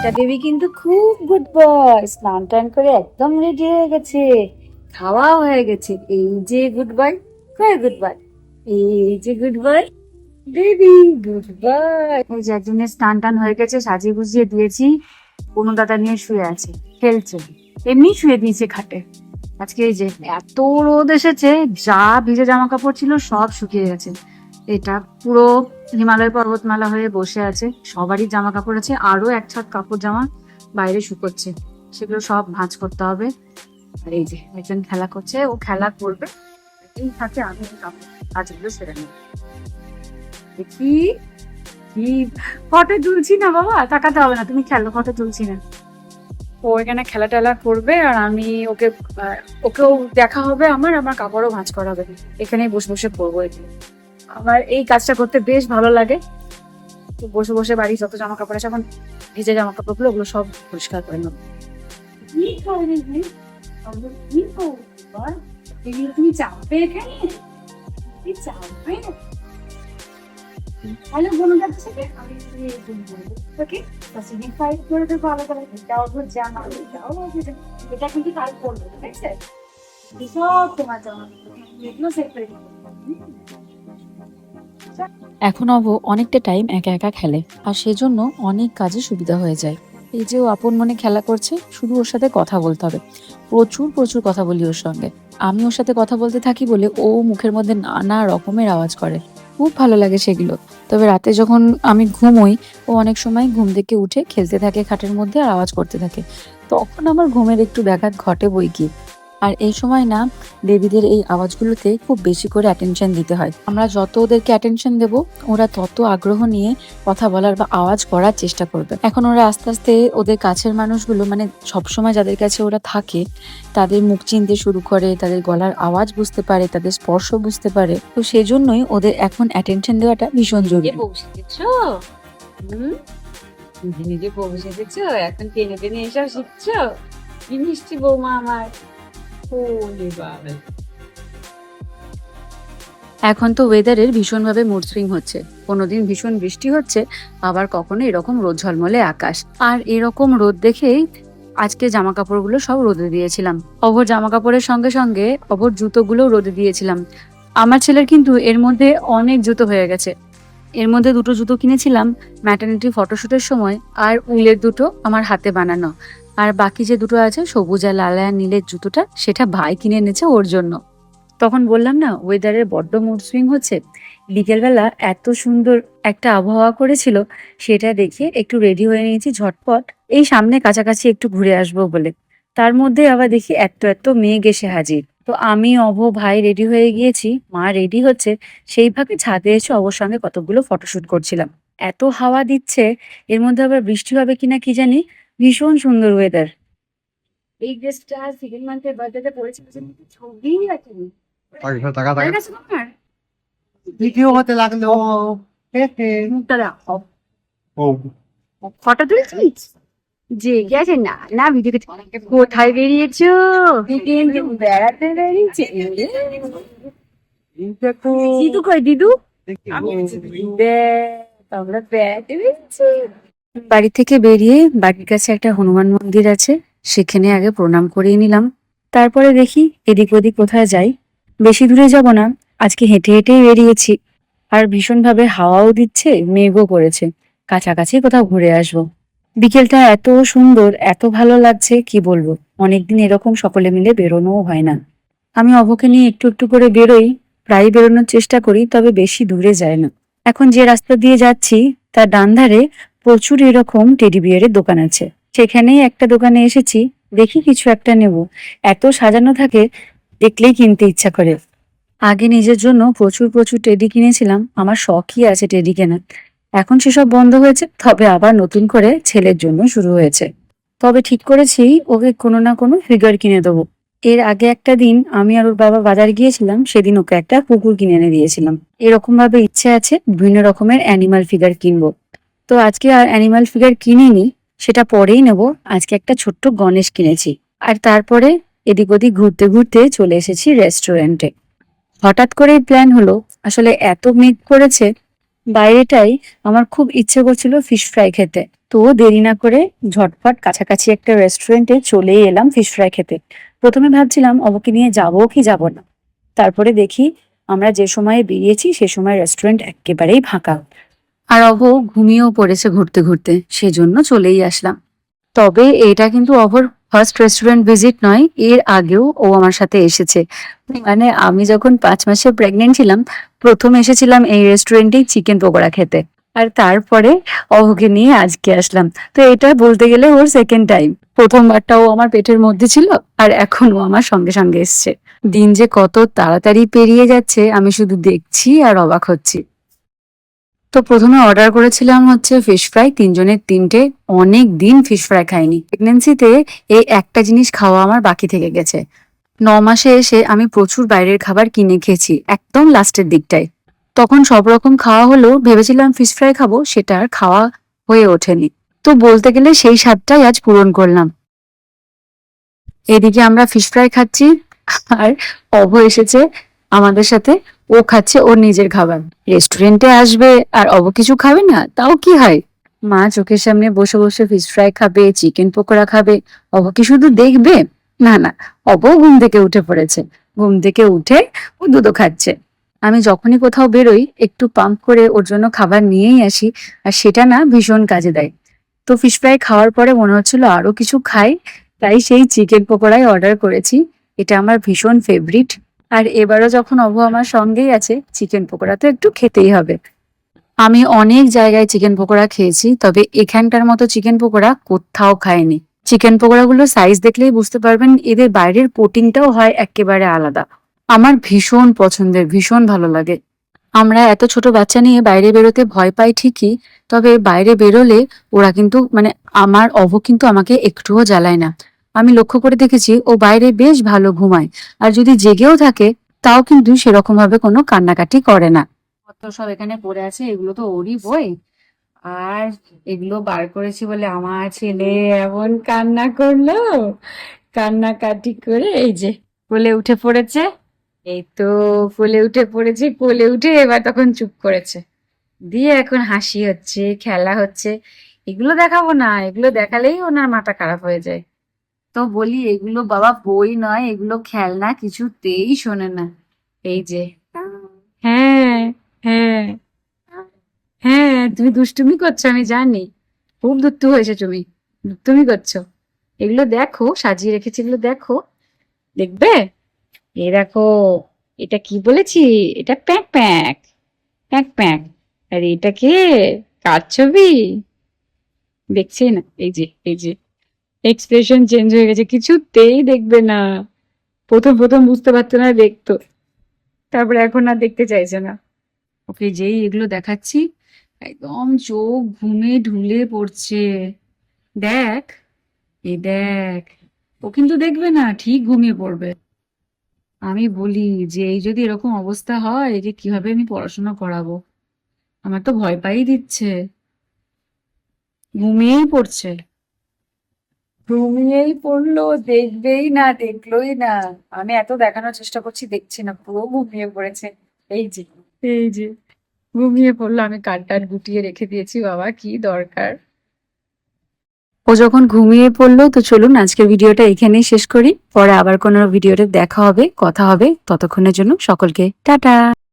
একটা দেবী কিন্তু খুব গুড বয়, স্নান টান করে একদম রেডি হয়ে গেছে, খাওয়া হয়ে গেছে। এই যে গুড বয়, কয় গুড বয়, এই যে good boy baby, good boy. এই যে একজনের স্নান টান হয়ে গেছে, সাজিয়ে গুজিয়ে দিয়েছি, কোনো দাদা নিয়ে শুয়ে আছে, খেলছে, এমনি শুয়ে দিয়েছে খাটে। আজকে এই যে এত রোদ এসেছে, যা ভিজে জামা কাপড় ছিল সব শুকিয়ে গেছে। এটা পুরো হিমালয় পর্বতমালা হয়ে বসে আছে, সবারই জামা কাপড় আছে, আরো এক ছাদ কাপড় জামা বাইরে শুকোচ্ছে, সেগুলো সব ভাঁজ করতে হবে। আর এই যে একজন খেলা করছে, ও খেলা করবে, এই থাকে আমি কাপড় কাজগুলো সেরে নেব। দেখি কি, ফটো তুলছি না বাবা, তাকাতে হবে না, তুমি খেলো, ফটো তুলছি না। ও এখানে খেলা টেলা করবে আর আমি ওকে, ওকেও দেখা হবে, আমার কাপড়ও ভাঁজ করা হবে, এখানেই বসে বসে করবো। আমার এই কাজটা করতে বেশ ভালো লাগে, তো বসে বসে বাড়ি যত জামা কাপড় আছে, এখন ভিজে জামা কাপড় গুলো ওগুলো সব পরিষ্কার করে নেবো। তুমি চাপবে এখানে, চাপবে। হ্যালো বন্ধুদের সাথে আমি ওকে ফাইট করে দেবো আলাদা, এটাও জানা, এটা কিন্তু কাল করবো, ঠিক আছে? সব তোমার জামা এগুলো সেট করে দেবো। এখন অব অনেকটা টাইম একা একা খেলে, আর সেজন্য অনেক কাজে সুবিধা হয়ে যায়। এই যে ও আপন মনে খেলা করছে, শুধু ওর সাথে কথা বলতে হবে, প্রচুর প্রচুর কথা বলি ওর সঙ্গে। আমি ওর সাথে কথা বলতে থাকি বলে ও মুখের মধ্যে নানা রকমের আওয়াজ করে, খুব ভালো লাগে সেগুলো। তবে রাতে যখন আমি ঘুমোই, ও অনেক সময় ঘুম থেকে উঠে খেলতে থাকে খাটের মধ্যে আর আওয়াজ করতে থাকে, তখন আমার ঘুমের একটু ব্যাঘাত ঘটে বই কি। আর এই সময় না, বেবিদের এই আওয়াজগুলোতে খুব বেশি করে অ্যাটেনশন দিতে হয়। আমরা যত ওদেরকে অ্যাটেনশন দেব, ওরা তত আগ্রহ নিয়ে কথা বলার বা আওয়াজ করার চেষ্টা করবে। এখন ওরা আস্তে আস্তে ওদের কাছের মানুষগুলো, মানে সবসময় যাদের কাছে ওরা থাকে, তাদের মুখ চিনতে শুরু করে, তাদের গলার আওয়াজ বুঝতে পারে, তাদের স্পর্শ বুঝতে পারে। তো সেজন্যই ওদের এখন অ্যাটেনশন দেওয়াটা ভীষণ জরুরি। নিজে বউ সেজেছ, এখন টেনে টেনে এসব শিখছো, কি মিষ্টি বৌমা আমার। এখন তো ওয়েদারের ভীষণভাবে মুড সুইং হচ্ছে, কোনোদিন ভীষণ বৃষ্টি হচ্ছে, আবার কখনো এরকম রোদ ঝলমলে আকাশ। আর এরকম রোদ দেখেই আজকে জামা কাপড়গুলো সব রোদে দিয়েছিলাম। অভর জামা কাপড়ের সঙ্গে সঙ্গে অভর জুতোগুলো রোদে দিয়েছিলাম। আমার ছেলের কিন্তু এর মধ্যে অনেক জুতো হয়ে গেছে। এর মধ্যে দুটো জুতো কিনেছিলাম ম্যাটারনিটি ফটোশুটের সময়, আর উইলের দুটো আমার হাতে বানানো, আর বাকি যে দুটো আছে সবুজ আর লাল আর নীলের জুতোটা, সেটা ভাই কিনে এনেছে ওর জন্য। তখন বললাম না, ওয়েদারের বড্ড মুড সুইং হচ্ছে, বিকেলবেলা এত সুন্দর একটা আবহাওয়া করেছিল, সেটা দেখে একটু রেডি হয়ে নিয়েছি ঝটপট, এই সামনে কাছাকাছি একটু ঘুরে আসবো বলে। তার মধ্যে আবার দেখি এত এত মেঘ এসে হাজির। তো আমি, অভ, ভাই রেডি হয়ে গিয়েছি, মা রেডি হচ্ছে, সেই ভাবে ছাদে এসে অবর সঙ্গে কতগুলো ফটোশুট করছিলাম। এত হাওয়া দিচ্ছে, এর মধ্যে আবার বৃষ্টি হবে কিনা কি জানি, ভীষণ সুন্দর ওয়েদার। এই ড্রেসটা সেকেন্ড মান্থের বার্থডেতে পরেছিল, ছবিই রাখিনি। হয়ে গেছে তোমার? ভিডিও হতে লাগলো। মুখটা দেখো, ফটো তুলছিস যে গেছে না, না ভিডিও কোথায় বেরিয়েছো? কিন্তু বেড়াতে বেরিয়েছে। দিদু কই, দিদু? আমরা বেড়াতে বেরিয়েছি। বাড়ি থেকে বেরিয়ে বাড়ির কাছে একটা হনুমান মন্দির আছে, সেখানে আগে প্রণাম করিয়ে নিলাম। তারপরে দেখি এদিক ওদিক কোথায় যাই। বেশি দূরে যাব না, আজকে হেঁটে হেঁটেই বেরিয়েছি, আর ভীষণভাবে হাওয়াও দিচ্ছে, মেঘও করেছে, কাছাকাছি কোথাও ঘুরে আসবো। বিকেলটা এত সুন্দর, এত ভালো লাগছে কি বলবো, অনেকদিন এরকম সকলে মিলে বেরোনোও হয় না। আমি অভকে নিয়ে একটু একটু করে বেরোই, প্রায় বেরোনোর চেষ্টা করি, তবে বেশি দূরে যায় না। এখন যে রাস্তা দিয়ে যাচ্ছি তার ডান ধারে প্রচুর এরকম টেডি বিয়ারের দোকান আছে, সেখানেই একটা দোকানে এসেছি, দেখি কিছু একটা নেব। এত সাজানো থাকে, দেখলেই কিনতে ইচ্ছা করে। আগে নিজের জন্য প্রচুর প্রচুর টেডি কিনেছিলাম, আমার শখই আছে টেডি কেনার। এখন সেসব বন্ধ হয়েছে, তবে আবার নতুন করে ছেলের জন্য শুরু হয়েছে। তবে ঠিক করেছি ওকে কোনো না কোনো ফিগার কিনে দেবো। এর আগে একটা দিন আমি আর ওর বাবা বাজার গিয়েছিলাম, সেদিন ওকে একটা কুকুর কিনে এনে দিয়েছিলাম। এরকম ভাবে ইচ্ছে আছে বিভিন্ন রকমের অ্যানিমাল ফিগার কিনবো। তো আজকে আর অ্যানিমাল ফিগার কিনিনি, সেটা পরেই নেব। আজকে একটা ছোট্ট গণেশ কিনেছি। আর তারপরে এদিক ওদিক ঘুরতে ঘুরতে চলে এসেছি রেস্টুরেন্টে। হঠাৎ করেই প্ল্যান হলো, আসলে এত মেঘ করেছে বাইরেটাই, আমার খুব ইচ্ছে করছিল ফিশ ফ্রাই খেতে। তো দেরি না করে ঝটপট কাছাকাছি একটা রেস্টুরেন্টে চলেই এলাম ফিশ ফ্রাই খেতে। প্রথমে ভাবছিলাম অবকে নিয়ে যাবো কি যাবো না, তারপরে দেখি আমরা যে সময়ে বেরিয়েছি সে সময় রেস্টুরেন্ট একেবারেই ফাঁকা। আর অভ ঘুমিয়েও পড়েছে ঘুরতে ঘুরতে, সেজন্য চলেই আসলাম। তবে এটা কিন্তু অভর ফার্স্ট রেস্টুরেন্ট ভিজিট নয়, এর আগেও ও আমার সাথে এসেছে। মানে আমি যখন 5 মাসে প্রেগনেন্ট ছিলাম, প্রথম এসেছিলাম এই রেস্টুরেন্টেই চিকেন পকোড়া খেতে। আর তারপরে অভকে নিয়ে আজকে আসলাম। তো এটা বলতে গেলে ওর সেকেন্ড টাইম। প্রথমবারটা ও আমার পেটের মধ্যে ছিল, আর এখন ও আমার সঙ্গে সঙ্গে এসছে। দিন যে কত তাড়াতাড়ি পেরিয়ে যাচ্ছে আমি শুধু দেখছি আর অবাক হচ্ছি। তো প্রথমে অর্ডার করেছিলাম হচ্ছে ফিশ ফ্রাই, 3 জনের 3টে। অনেক দিন ফিশ ফ্রাই খাইনি। প্রেগনেন্সিতে এই একটা জিনিস খাওয়া আমার বাকি থেকে গেছে। 9 মাসে এসে আমি প্রচুর বাইরের খাবার কিনে খেয়েছি, একদম লাস্টের দিকটায়। তখন সব রকম খাওয়া হলেও ভেবেছিলাম ফিশ ফ্রাই খাবো, সেটা আর খাওয়া হয়ে ওঠেনি। তো বলতে গেলে সেই স্বাদটাই আজ পূরণ করলাম। এদিকে আমরা ফিশ ফ্রাই খাচ্ছি, আর অভ এসেছে আমাদের সাথে। ও খাচ্ছে ওর নিজের খাবার। রেস্টুরেন্টে আসবে আর অব কিছু খাবে না, তাও কি হয়? মা চোখের সামনে বসে বসে ফিশ ফ্রাই খাবে, চিকেন পকোড়া খাবে, অব কি শুধু দেখবে? না না, অব ঘুম থেকে উঠে পড়েছে। ঘুম থেকে উঠে ও দুধও খাচ্ছে। আমি যখনই কোথাও বেরোই একটু পাম্প করে ওর জন্য খাবার নিয়েই আসি, আর সেটা না ভীষণ কাজে দেয়। তো ফিশ ফ্রাই খাওয়ার পরে মনে হচ্ছিল আরো কিছু খাই, তাই সেই চিকেন পকোড়াই অর্ডার করেছি। এটা আমার ভীষণ ফেভারিট। আর এবারও যখন অভু আমার সঙ্গেই আছে, চিকেন পকোড়া তো একটু খেতেই হবে। আমি অনেক জায়গায় চিকেন পকোড়া খেয়েছি, তবে এখানকার মতো চিকেন পকোড়া কোথাও খাইনি। চিকেন পকোড়াগুলোর সাইজ দেখলেই বুঝতে পারবেন এদের বাইরের কোটিংটাও হয় একেবারে আলাদা। আমার ভীষণ পছন্দের, ভীষণ ভালো লাগে। আমরা এত ছোট বাচ্চা নিয়ে বাইরে বেরোতে ভয় পাই ঠিকই, তবে বাইরে বেরোলে ওরা কিন্তু মানে আমার অভ কিন্তু আমাকে একটুও জ্বালায় না। আমি লক্ষ্য করে দেখেছি ও বাইরে বেশ ভালো ঘুমায়, আর যদি জেগেও থাকে তাও কিন্তু সেরকম ভাবে কোনো কান্নাকাটি করে না। কত সব এখানে পড়ে আছে, এগুলো তো ওরই বই। আর এগুলো বার করেছি বলে আমার ছেলে এমন কান্না করলো, কান্নাকাটি করে এই যে কোলে উঠে পড়েছে। এই তো কোলে উঠে পড়েছে, কোলে উঠে এবার তখন চুপ করেছে, দিয়ে এখন হাসি হচ্ছে, খেলা হচ্ছে। এগুলো দেখাবো না, এগুলো দেখালেই ওনার মাথা খারাপ হয়ে যায়। তো বলি এগুলো বাবা বই নয়, এগুলো খেলনা, কিছুতেই শোনে না। এই যে, হ্যাঁ, হ্যাঁ, হ্যাঁ, তুমি দুষ্টুমি করছো আমি জানি। খুব দুষ্টু হয়েছে তুমি, দুষ্টুমি করছো। এগুলো দেখো, সাজিয়ে রেখেছি, এগুলো দেখো, দেখবে? এই দেখো, এটা কি বলেছি? এটা প্যাক প্যাক, প্যাক প্যাক। আর এটা কে? কার ছবি? দেখছি না, এই যে, এই যে এক্সপ্রেশন চেঞ্জ হয়ে গেছে, কিছুতেই দেখবে না। প্রথম প্রথম বুঝতে পারতো না, দেখতো, তারপরে এখন আর দেখতে চাইছে না। ওকে যেই এগুলো দেখাচ্ছি একদম চোখ ঘুমে ঢুলে পড়ছে। দেখ, এই দেখ, ও কিন্তু দেখবে না, ঠিক ঘুমিয়ে পড়বে। আমি বলি যে এই যদি এরকম অবস্থা হয় যে কিভাবে আমি পড়াশোনা করাবো? আমার তো ভয় পাই দিচ্ছে। ঘুমিয়েই পড়ছে, ঘুমিয়েই পড়লো, দেখবেই না, দেখলোই না। আমি এত দেখানোর চেষ্টা করছি, দেখছি না, পুরো ঘুমিয়ে পড়েছে। এই যে, এই যে ঘুমিয়ে পড়লো। আমি কান টান গুটিয়ে রেখে দিয়েছি, বাবা কি দরকার। ও যখন ঘুমিয়ে পড়লো, তো চলুন আজকের ভিডিওটা এখানেই শেষ করি। পরে আবার কোনো ভিডিওতে দেখা হবে, কথা হবে। ততক্ষণের জন্য সকলকে টাটা।